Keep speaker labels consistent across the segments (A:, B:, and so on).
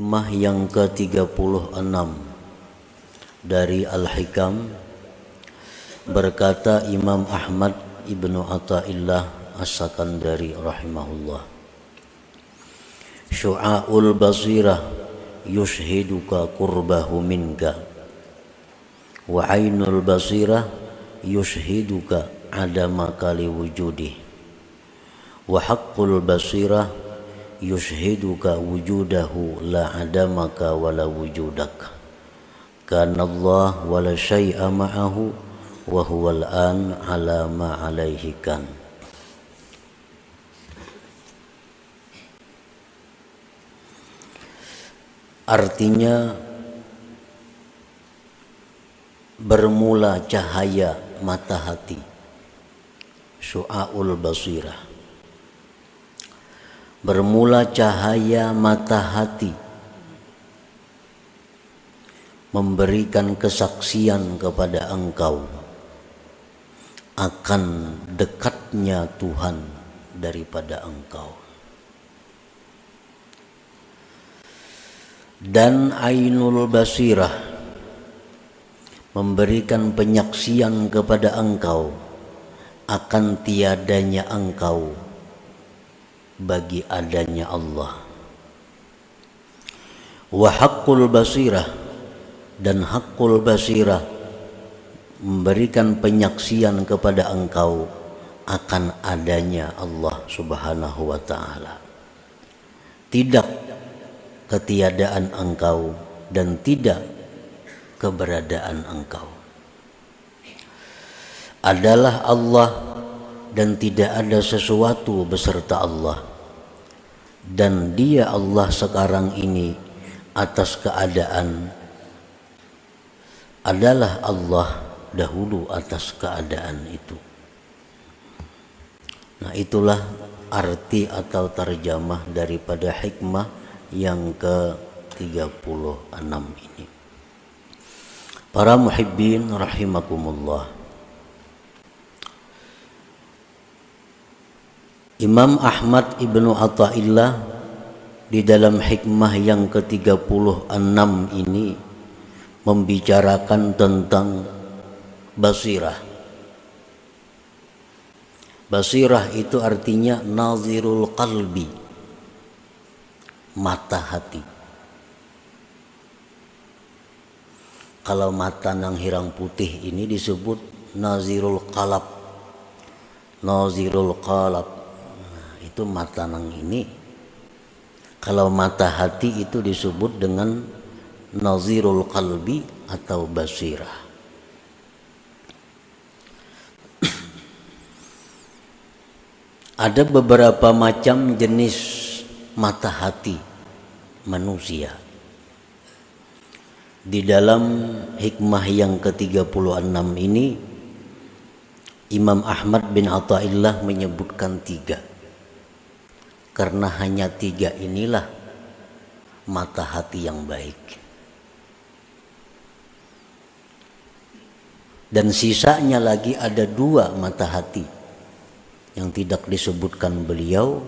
A: Hikmah yang ke-36 dari Al-Hikam, berkata Imam Ahmad Ibnu Athaillah As-Sakandari rahimahullah, syu'aul basirah yushhiduka qurbahu minka, wa ainul basirah yushhiduka adamaka liwujudih, wa haqqul basirah yushhiduka wujudahu la adamaka wala wujudak, kana Allah wala syai'a ma'ahu wa huwal an ala ma alaihi kan. Artinya, bermula cahaya mata hati, syu'aul basirah, bermula cahaya mata hati memberikan kesaksian kepada engkau akan dekatnya Tuhan daripada engkau. Dan ainul basirah memberikan penyaksian kepada engkau akan tiadanya engkau bagi adanya Allah. Wa haqqul basirah, dan haqqul basirah memberikan penyaksian kepada engkau akan adanya Allah Subhanahu wa ta'ala. Tidak ketiadaan engkau dan tidak keberadaan engkau. Adalah Allah dan tidak ada sesuatu beserta Allah, dan Dia Allah sekarang ini atas keadaan adalah Allah dahulu atas keadaan itu. Nah, itulah arti atau tarjamah daripada hikmah yang ke-36 ini. Para muhibbin rahimakumullah, Imam Ahmad Ibnu Athaillah di dalam hikmah yang ke-36 ini membicarakan tentang basirah. Basirah itu artinya nazirul qalbi, mata hati. Kalau mata nang hirang putih ini disebut nazirul qalab. Nazirul qalab, nah, itu mata nang ini. Kalau mata hati itu disebut dengan nazirul qalbi atau basirah. Ada beberapa macam jenis mata hati manusia. Di dalam hikmah yang ke-36 ini, Imam Ahmad bin Athaillah menyebutkan 3. Karena hanya 3 inilah mata hati yang baik. Dan sisanya lagi ada 2 mata hati yang tidak disebutkan beliau,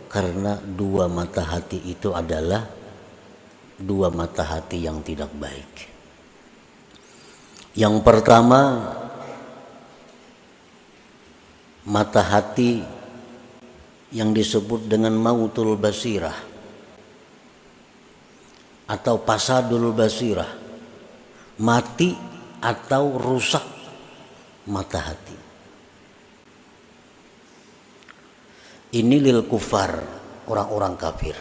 A: karena 2 mata hati itu adalah 2 mata hati yang tidak baik. Yang pertama, mata hati yang disebut dengan mautul basirah atau pasadul basirah, mati atau rusak mata hati. Ini lil kufar, orang-orang kafir.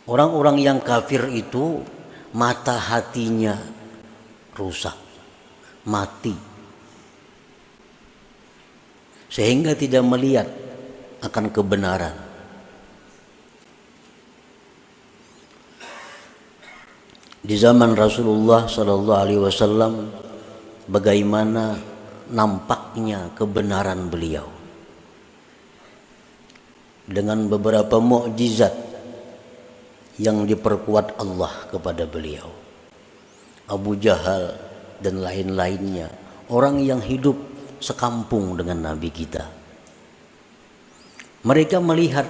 A: Orang-orang yang kafir itu mata hatinya rusak, mati, sehingga tidak melihat akan kebenaran. Di zaman Rasulullah sallallahu alaihi wasallam, bagaimana nampaknya kebenaran beliau dengan beberapa mukjizat yang diperkuat Allah kepada beliau. Abu Jahal dan lain-lainnya, orang yang hidup sekampung dengan Nabi kita, mereka melihat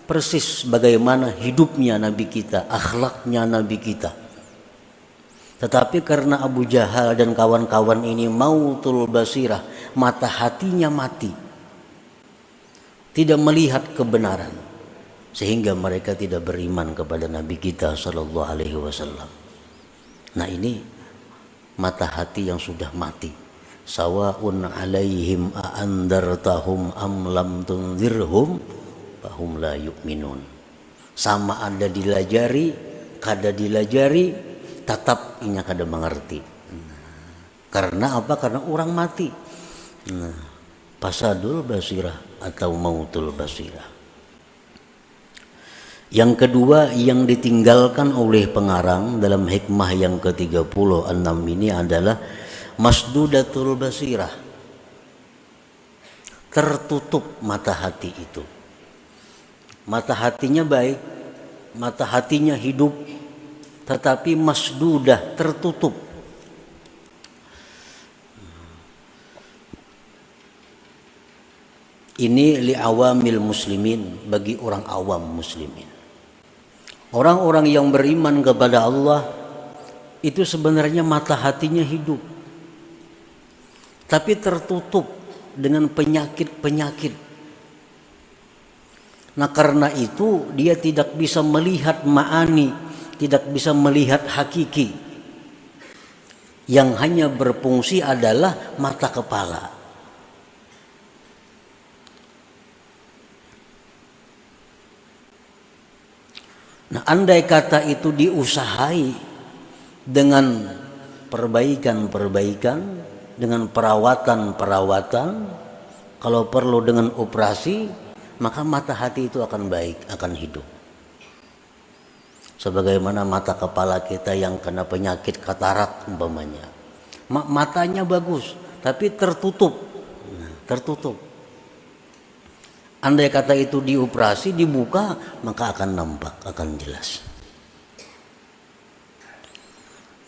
A: persis bagaimana hidupnya Nabi kita, akhlaknya Nabi kita. Tetapi karena Abu Jahal dan kawan-kawan ini mautul basirah, mata hatinya mati, tidak melihat kebenaran, sehingga mereka tidak beriman kepada Nabi kita sallallahu alaihi wasallam. Nah, ini mata hati yang sudah mati. Sawaun alaihim a'andartahum am lam tunzirhum fahum la yu'minun. Sama ada dilajari, kada dilajari, tetap inya kada mengerti. Karena apa? Karena orang mati. Fasadul basirah atau mautul basirah. Yang kedua yang ditinggalkan oleh pengarang dalam hikmah yang ke-36 ini adalah masdudatul basirah. Tertutup mata hati itu. Mata hatinya baik, mata hatinya hidup, tetapi masdudah, tertutup. Ini li'awamil muslimin, bagi orang awam muslimin. Orang-orang yang beriman kepada Allah itu sebenarnya mata hatinya hidup, tapi tertutup dengan penyakit-penyakit. Nah, karena itu dia tidak bisa melihat ma'ani, tidak bisa melihat hakiki. Yang hanya berfungsi adalah mata kepala. Nah, andai kata itu diusahai dengan perbaikan-perbaikan, dengan perawatan-perawatan, kalau perlu dengan operasi, maka mata hati itu akan baik, akan hidup. Sebagaimana mata kepala kita yang kena penyakit katarak umpamanya. Matanya bagus, tapi tertutup. Tertutup. Andai kata itu dioperasi, dibuka, maka akan nampak, akan jelas.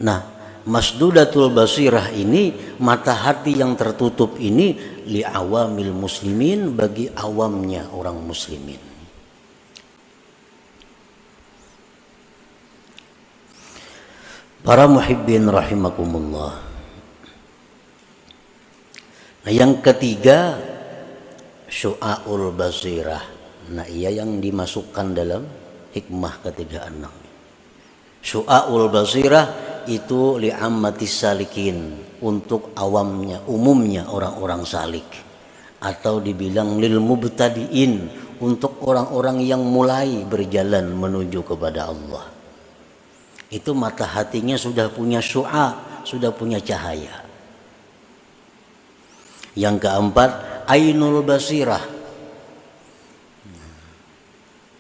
A: Nah, masdudatul basirah ini, mata hati yang tertutup ini, li'awamil muslimin, bagi awamnya orang muslimin. Para muhibbin rahimakumullah. Nah, yang ketiga, syu'aul basirah. Nah, ia yang dimasukkan dalam hikmah ke-36. Syu'aul basirah itu li'ammatis salikin, untuk awamnya, umumnya orang-orang salik, atau dibilang lil mubtadiin, untuk orang-orang yang mulai berjalan menuju kepada Allah. Itu mata hatinya sudah punya syu'a, sudah punya cahaya. Yang keempat, ainul basirah.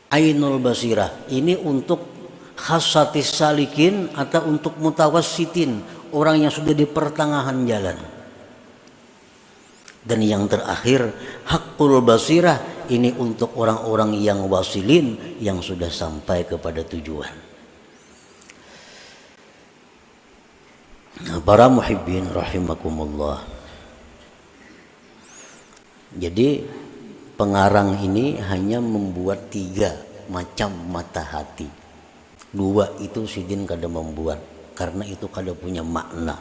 A: Ainul basirah ini untuk khasatis salikin atau untuk mutawassitin, orang yang sudah di pertengahan jalan. Dan yang terakhir, haqqul basirah, ini untuk orang-orang yang wasilin, yang sudah sampai kepada tujuan. Nah, para muhibbin rahimakumullah. Jadi pengarang ini hanya membuat 3 macam mata hati. 2 itu sidin kada membuat, karena itu kada punya makna.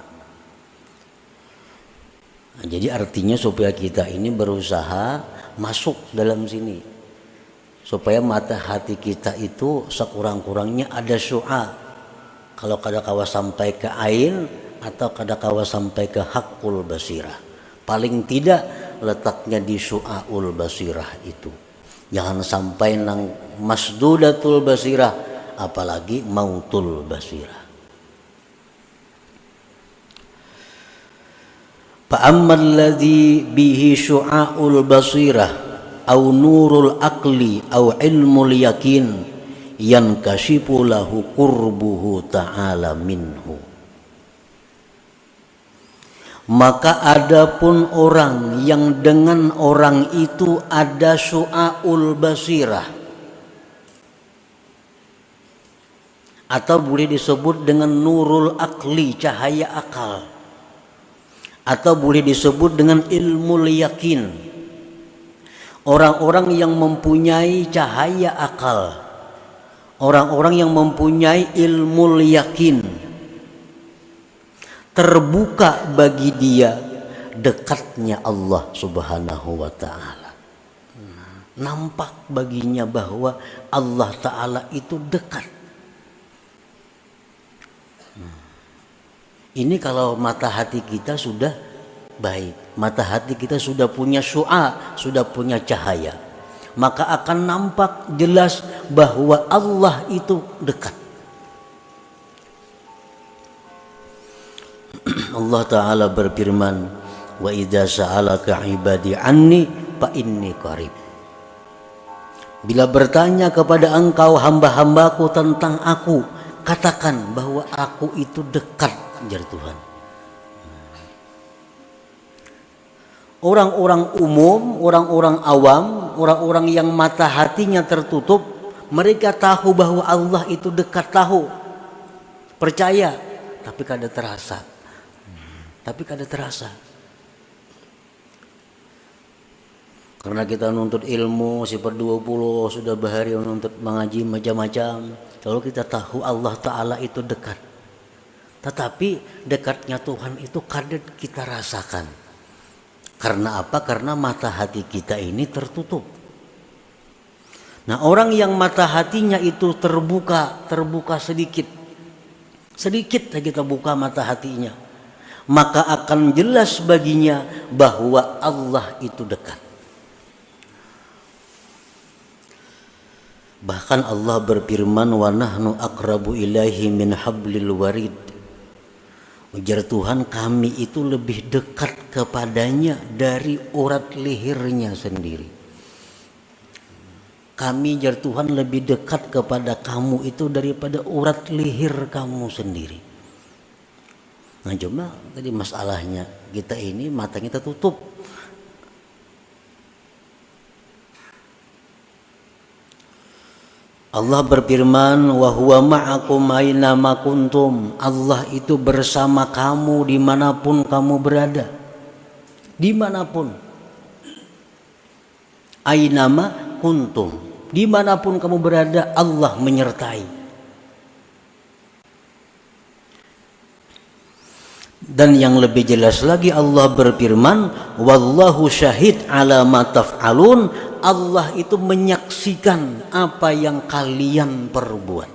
A: Nah, jadi artinya supaya kita ini berusaha masuk dalam sini, supaya mata hati kita itu sekurang-kurangnya ada syu'a. Kalau kada kawa sampai ke ain, atau kada kawa sampai ke haqqul basirah, paling tidak letaknya di syu'aul basirah itu. Jangan sampai nang masdudatul basirah, apalagi mautul basirah. Fa ammal ladzi bihi syu'aul basirah au nurul aqli au ilmul yakin yankashifu lahu qurbuhu ta'ala minhu. Maka adapun orang yang dengan orang itu ada syu'aul basirah, atau boleh disebut dengan nurul akli, cahaya akal, atau boleh disebut dengan ilmu yakin. orang-orang yang mempunyai cahaya akal, orang-orang yang mempunyai ilmu yakin, terbuka bagi dia dekatnya Allah Subhanahu wa Ta'ala. Nampak baginya bahwa Allah Ta'ala itu dekat. Ini kalau mata hati kita sudah baik, mata hati kita sudah punya syu'a, sudah punya cahaya, maka akan nampak jelas bahwa Allah itu dekat. Allah Ta'ala berfirman, wa idza sa'alaka ibadi anni fa inni qarib. Bila bertanya kepada engkau hamba-hambaku tentang aku, katakan bahwa aku itu dekat, jar Tuhan. Orang-orang umum, orang-orang awam, orang-orang yang mata hatinya tertutup, mereka tahu bahwa Allah itu dekat, tahu, percaya, tapi kada terasa. Karena kita nuntut ilmu sifat 20, sudah bahari menuntut mengaji macam-macam, lalu kita tahu Allah Ta'ala itu dekat. Tetapi dekatnya Tuhan itu kadang kita rasakan. Karena apa? Karena mata hati kita ini tertutup. Nah, orang yang mata hatinya itu terbuka sedikit saja kita buka mata hatinya, maka akan jelas baginya bahwa Allah itu dekat. Bahkan Allah berfirman, wa nahnu aqrabu ilaihi min hablil warid. Ujar Tuhan, kami itu lebih dekat kepadanya dari urat lehernya sendiri. Kami, ujar Tuhan, lebih dekat kepada kamu itu daripada urat leher kamu sendiri. Nah, cuma tadi masalahnya kita ini matanya tertutup. Allah berfirman, wa huwa ma'akum aina ma kuntum. Allah itu bersama kamu dimanapun kamu berada. Dimanapun. Aina ma kuntum. Dimanapun kamu berada, Allah menyertai. Dan yang lebih jelas lagi Allah berfirman, wallahu syahid ala ma taf'alun. Allah itu menyaksikan apa yang kalian perbuat.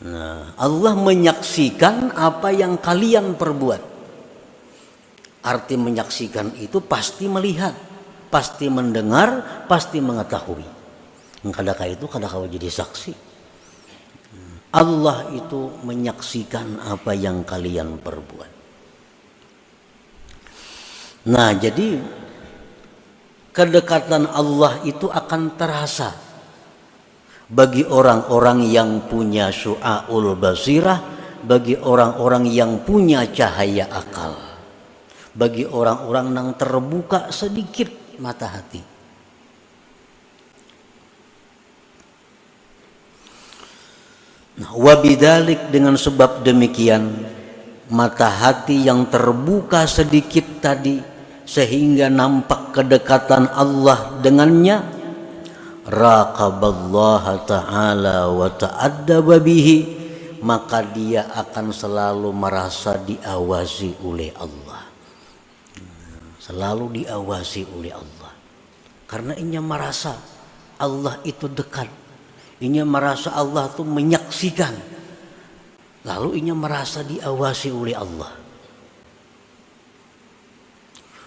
A: Nah, Allah menyaksikan apa yang kalian perbuat. Arti menyaksikan itu pasti melihat, pasti mendengar, pasti mengetahui. Kadang-kadang itu kadang-kadang jadi saksi. Allah itu menyaksikan apa yang kalian perbuat. Nah, jadi kedekatan Allah itu akan terasa bagi orang-orang yang punya syu'aul basirah, bagi orang-orang yang punya cahaya akal, bagi orang-orang yang terbuka sedikit mata hati. Nah, wabidalik, dengan sebab demikian mata hati yang terbuka sedikit tadi sehingga nampak kedekatan Allah dengannya, raqaballaha ta'ala wa ta'addaba bihi, maka dia akan selalu merasa diawasi oleh Allah. Selalu diawasi oleh Allah. Karena inya merasa Allah itu dekat. Inya merasa Allah itu menyaksikan. Lalu inya merasa diawasi oleh Allah.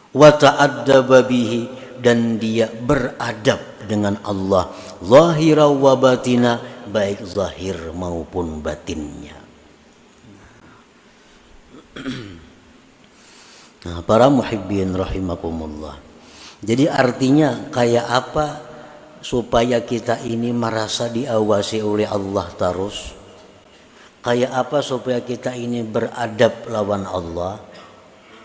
A: Wa ta'addaba bihi, dan dia beradab dengan Allah, zahira wa batina, baik zahir maupun batinnya. Nah, para muhibbin rahimakumullah. Jadi artinya kayak apa supaya kita ini merasa diawasi oleh Allah terus? Kayak apa supaya kita ini beradab lawan Allah?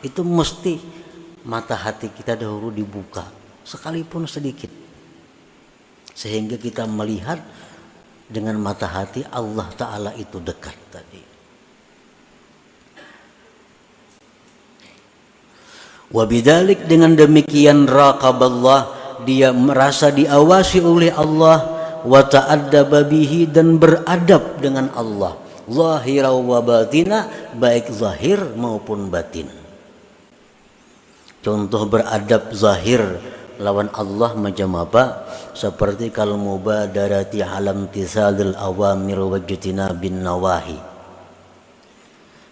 A: Itu mesti mata hati kita dahulu dibuka, sekalipun sedikit, sehingga kita melihat dengan mata hati Allah Ta'ala itu dekat tadi. Wa bidzalik, dengan demikian, raqaballah, dia merasa diawasi oleh Allah, wa ta'addaba bihi, dan beradab dengan Allah, zahira wa batina, baik zahir maupun batin. Contoh beradab zahir lawan Allah macam apa? Seperti kal mubadarati alam tisadil awamir wajtina bin nawahi,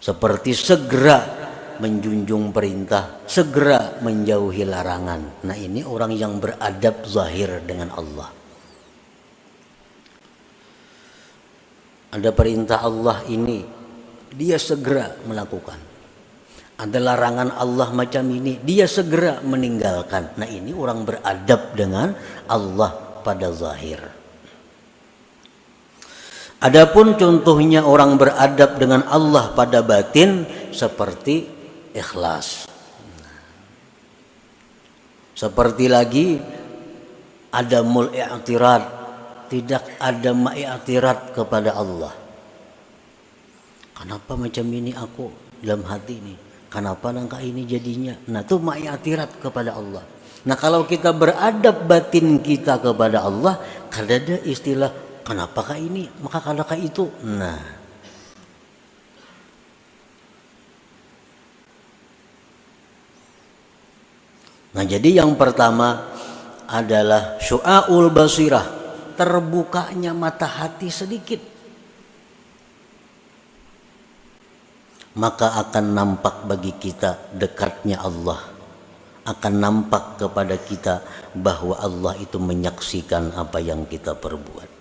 A: seperti segera menjunjung perintah, segera menjauhi larangan. Nah, ini orang yang beradab zahir dengan Allah. Ada perintah Allah ini, dia segera melakukan. Ada larangan Allah macam ini, dia segera meninggalkan. Nah, ini orang beradab dengan Allah pada zahir. Adapun contohnya orang beradab dengan Allah pada batin, seperti ikhlas. Seperti lagi adamul i'tirad, tidak ada ma'iktirat kepada Allah. Kenapa macam ini aku dalam hati ini? Kenapa langkah ini jadinya? Nah, itu ma'iktirat kepada Allah. Nah, kalau kita beradab batin kita kepada Allah, kada ada istilah kenapakah ini, maka kadakah itu. Nah, jadi yang pertama adalah syu'aul basirah, terbukanya mata hati sedikit, maka akan nampak bagi kita dekatnya Allah, akan nampak kepada kita bahwa Allah itu menyaksikan apa yang kita perbuat.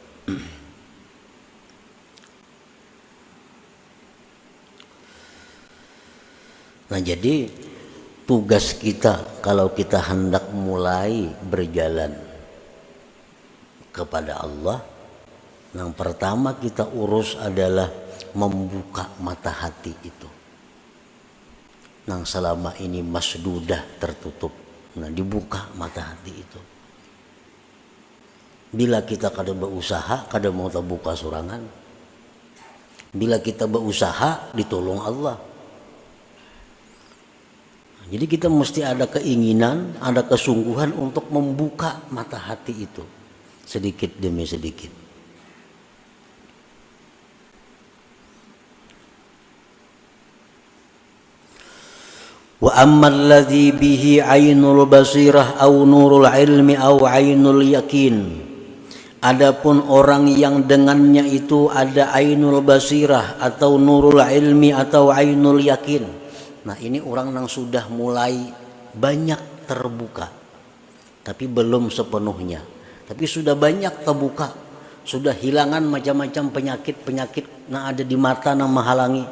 A: Nah, jadi tugas kita kalau kita hendak mulai berjalan kepada Allah, yang pertama kita urus adalah membuka mata hati itu, yang selama ini masdudah, tertutup. Nah, dibuka mata hati itu. Bila kita kada berusaha, kada mau terbuka sorangan. Bila kita berusaha, ditolong Allah. Jadi kita mesti ada keinginan, ada kesungguhan untuk membuka mata hati itu, sedikit demi sedikit. Wa ammal ladzi bihi ainul basirah au nurul ilmi au ainul yakin. Adapun orang yang dengannya itu ada ainul basirah atau nurul ilmi atau ainul yakin. Nah, ini orang yang sudah mulai banyak terbuka, tapi belum sepenuhnya. Tapi sudah banyak terbuka, sudah hilangan macam-macam penyakit-penyakit yang ada di mata yang menghalangi.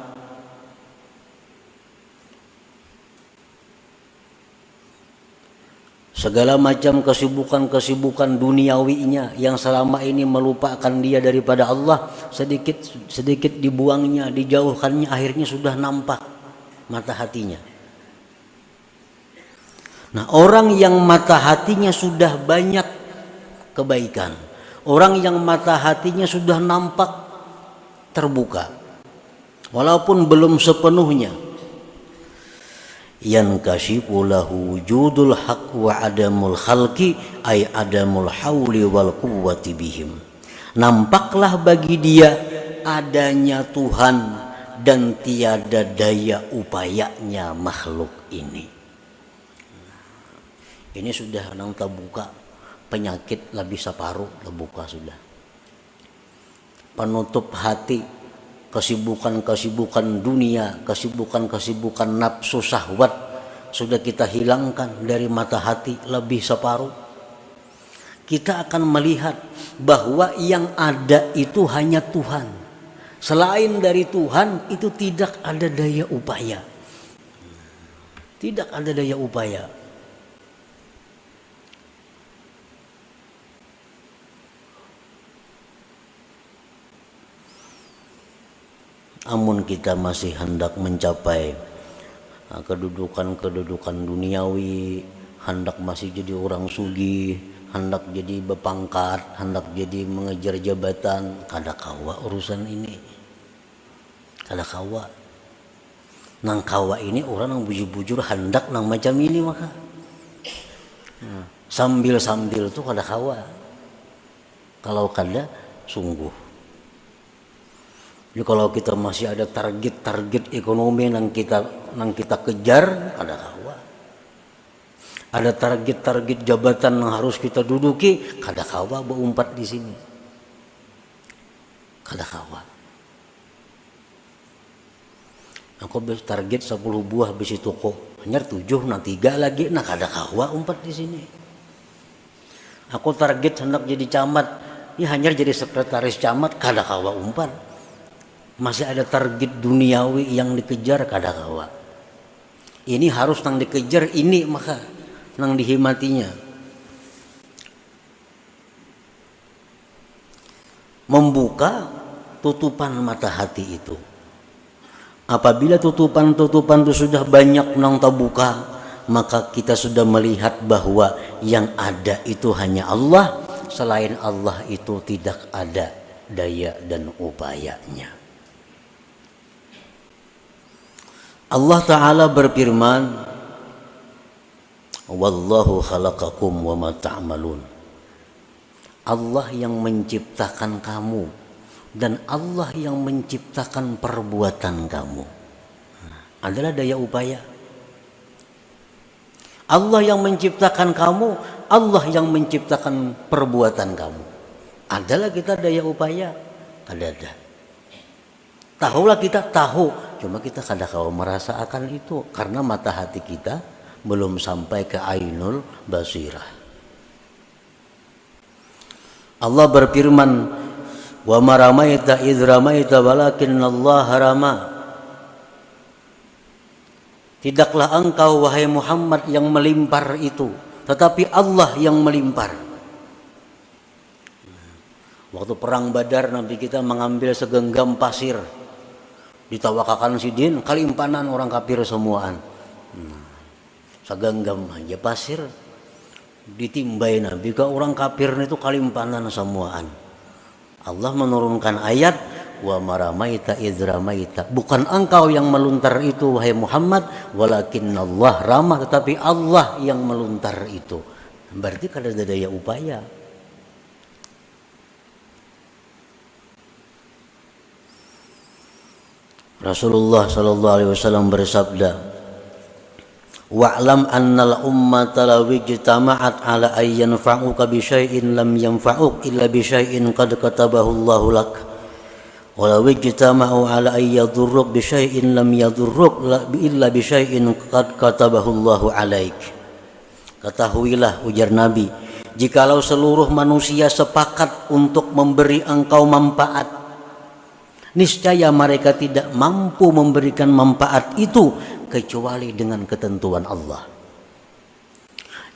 A: Segala macam kesibukan-kesibukan duniawinya yang selama ini melupakan dia daripada Allah, sedikit dibuangnya, dijauhkannya, akhirnya sudah nampak mata hatinya. Nah, orang yang mata hatinya sudah banyak kebaikan, orang yang mata hatinya sudah nampak terbuka, walaupun belum sepenuhnya, yankashifu lahu wujudul haq wa adamul khalqi ay adamul hauli wal quwwati bihim. Nampaklah bagi dia adanya Tuhan dan tiada daya upayanya makhluk ini. Ini sudah nang terbuka, penyakit lebih separuh terbuka sudah. Penutup hati, kesibukan-kesibukan dunia, kesibukan-kesibukan nafsu syahwat sudah kita hilangkan dari mata hati lebih separuh. Kita akan melihat bahwa yang ada itu hanya Tuhan. Selain dari Tuhan itu tidak ada daya upaya. Tidak ada daya upaya. Amun kita masih hendak mencapai kedudukan-kedudukan duniawi, hendak masih jadi orang sugih, hendak jadi berpangkat, hendak jadi mengejar jabatan, kada kawa urusan ini. Kada kawa. Nang kawa ini orang yang bujur-bujur hendak nang macam ini maka sambil-sambil tuh kada kawa. Kalau kada sungguh. Jadi kalau kita masih ada target-target ekonomi nang kita kejar kada kawa. Ada target-target jabatan yang harus kita duduki kada kawa berumpat di sini. Kada kawa. Aku target 10 buah besi toko, hanya 7 nah 3 lagi nah kada kawa umpat di sini. Aku target hendak jadi camat, ya hanya jadi sekretaris camat kada kawa umpat. Masih ada target duniawi yang dikejar kada kawa. Ini harus nang dikejar ini maka nang dihimatinya. Membuka tutupan mata hati itu. Apabila tutupan-tutupan itu sudah banyak nang terbuka, maka kita sudah melihat bahwa yang ada itu hanya Allah, selain Allah itu tidak ada daya dan upayanya. Allah Ta'ala berfirman, Wallahu khalaqakum wa ma ta'malun. Allah yang menciptakan kamu dan Allah yang menciptakan perbuatan kamu. Adalah daya upaya. Allah yang menciptakan kamu, Allah yang menciptakan perbuatan kamu. Adalah kita daya upaya? Ada. Tahulah kita tahu, cuma kita kadang-kadang merasa akan itu karena mata hati kita belum sampai ke ainul basirah. Allah berfirman, wa ma ramaita idz ramaita walakinnallaha rama. Tidaklah engkau wahai Muhammad yang melimpar itu, tetapi Allah yang melimpar. Waktu perang Badar Nabi kita mengambil segenggam pasir, ditawakakan sidin kalimpanan orang kafir semuaan. Segenggam aja pasir ditimbai Nabi ke orang kafir itu kalimpanan semuaan. Allah menurunkan ayat wa maramaita idz ramaita. Bukan engkau yang meluntar itu wahai Muhammad, walakinnallah ramah, tetapi Allah yang meluntar itu. Berarti kada ada daya upaya. Rasulullah sallallahu alaihi wasallam bersabda, wa'lam annal ummata law ijtama'at ala ay yanfa'uka bi syai'in lam yanfa'uk illa bi syai'in qad katabahu Allahu lak wa law ijtama'u ala ay yadurruk bi syai'in lam yadurruk illa bi syai'in qad katabahu Allahu alaik. Ketahuilah, ujar Nabi, jikalau seluruh manusia sepakat untuk memberi engkau manfaat, niscaya mereka tidak mampu memberikan manfaat itu kecuali dengan ketentuan Allah.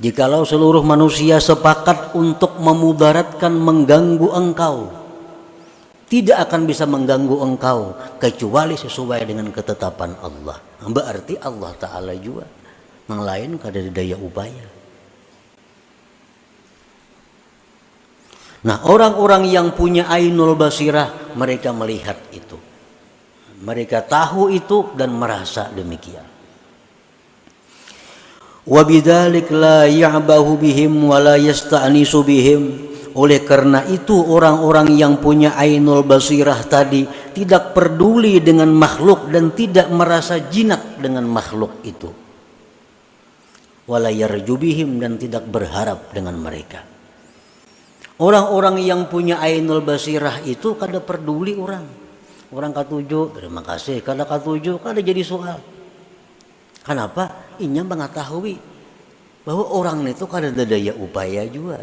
A: Jikalau seluruh manusia sepakat untuk memudaratkan, mengganggu engkau, tidak akan bisa mengganggu engkau kecuali sesuai dengan ketetapan Allah. Berarti Allah Ta'ala juga yang lain kada ada daya upaya. Nah, orang-orang yang punya ainul basirah, mereka melihat itu. Mereka tahu itu dan merasa demikian. Wa bidzalik la ya'bahu bihim wa la yasta'nisu bihim. Oleh karena itu orang-orang yang punya ainul basirah tadi tidak peduli dengan makhluk dan tidak merasa jinak dengan makhluk itu. Wa la yarju bihim, dan tidak berharap dengan mereka. Orang-orang yang punya ainul basirah itu kada peduli orang. Orang katuju, terima kasih. Kada katuju, kada jadi soal. Kenapa? Inya mengetahui bahwa orang itu kada ada daya upaya juga.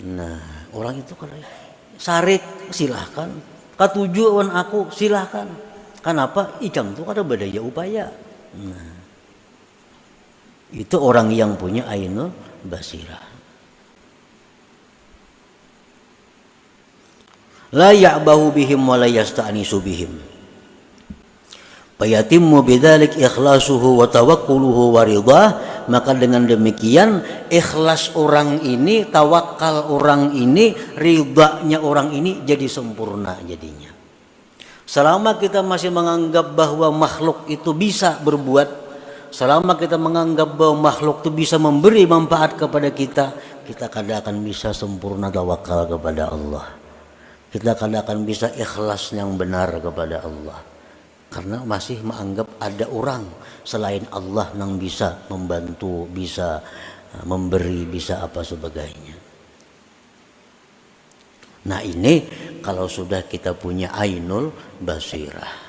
A: Nah, orang itu kada sarik, silahkan. Katuju wan aku, silahkan. Kenapa? Icam itu kada berdaya upaya. Nah, itu orang yang punya ainul basirah. La ya'bahu bihim wa la yasta'nisu bihim. Fayatimmu bidzalik ikhlasuhu wa tawakkuluhu wa ridhah. Maka dengan demikian ikhlas orang ini, tawakal orang ini, ridhanya orang ini jadi sempurna jadinya. Selama kita masih menganggap bahwa makhluk itu bisa berbuat, selama kita menganggap bahwa makhluk itu bisa memberi manfaat kepada kita, kita kadang akan bisa sempurna tawakal kepada Allah. Kita kadang akan bisa ikhlas yang benar kepada Allah. Karena masih menganggap ada orang selain Allah yang bisa membantu, bisa memberi, bisa apa sebagainya. Nah ini kalau sudah kita punya ainul basirah.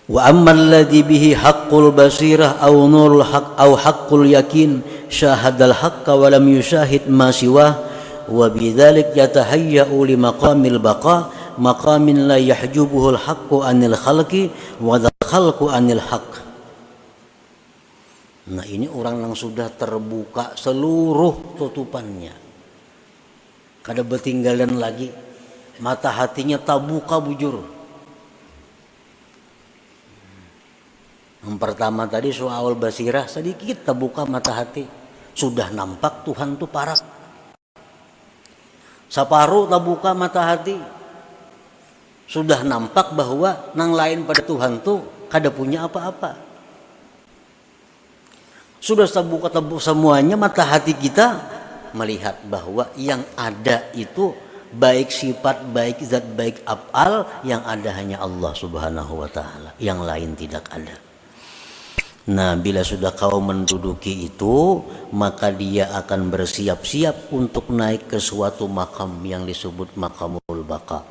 A: Wa ammal ladzi bihi haqqul basirah aw nurul haqq aw haqqul yakin syahadal haqqa wa lam yusyahid ma siwah wa bidzalik yatahayya'u li maqamil baqa maqamin la yahjubuhul haqqu anil khalqi wa dzal khalqu anil haqq. Nah ini orang yang sudah terbuka seluruh tutupannya, kada bertinggalan lagi, mata hatinya terbuka bujur. Yang pertama tadi soal basirah, sedikit terbuka mata hati, sudah nampak Tuhan itu parak. Separuh terbuka mata hati, sudah nampak bahwa nang lain pada Tuhan itu kada punya apa-apa. Sudah terbuka semuanya mata hati kita, melihat bahwa yang ada itu baik sifat, baik zat, baik af'al, yang ada hanya Allah Subhanahu wa ta'ala, yang lain tidak ada. Nah bila sudah kau menduduki itu, maka dia akan bersiap-siap untuk naik ke suatu makam yang disebut makamul baka.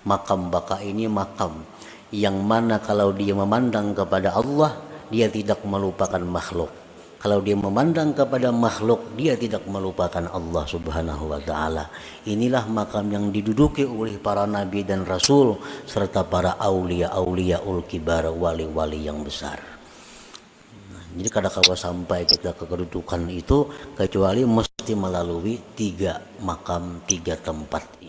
A: Makam baka ini makam yang mana kalau dia memandang kepada Allah, dia tidak melupakan makhluk. Kalau dia memandang kepada makhluk, dia tidak melupakan Allah Subhanahu wa ta'ala. Inilah makam yang diduduki oleh para nabi dan rasul serta para aulia-auliaul kibar, wali-wali yang besar. Nah, jadi kadang-kadang sampai kita ke kedudukan itu kecuali mesti melalui 3 makam, 3 tempat.